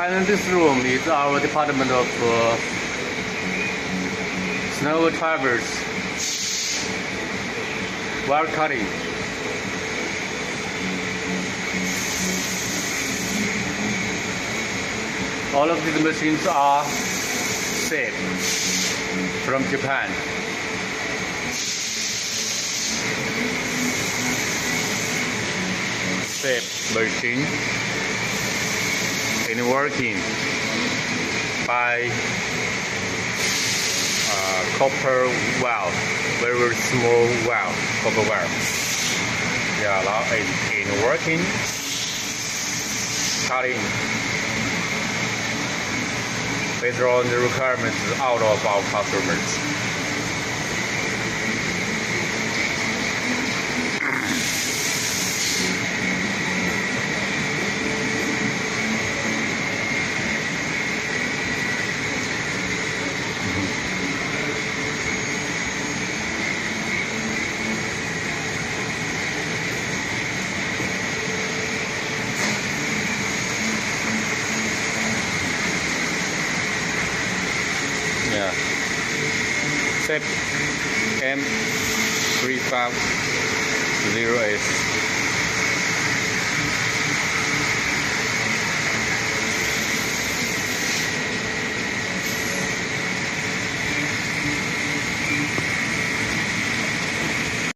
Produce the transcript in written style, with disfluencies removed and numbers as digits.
behind this room is our department of snow traverse, wire cutting. All of these machines are safe from Japan. Safe machine in working by copper wire, very small wire, copper wire. They are now in working, cutting based on the requirements out of our customers. Yeah. SEP M350S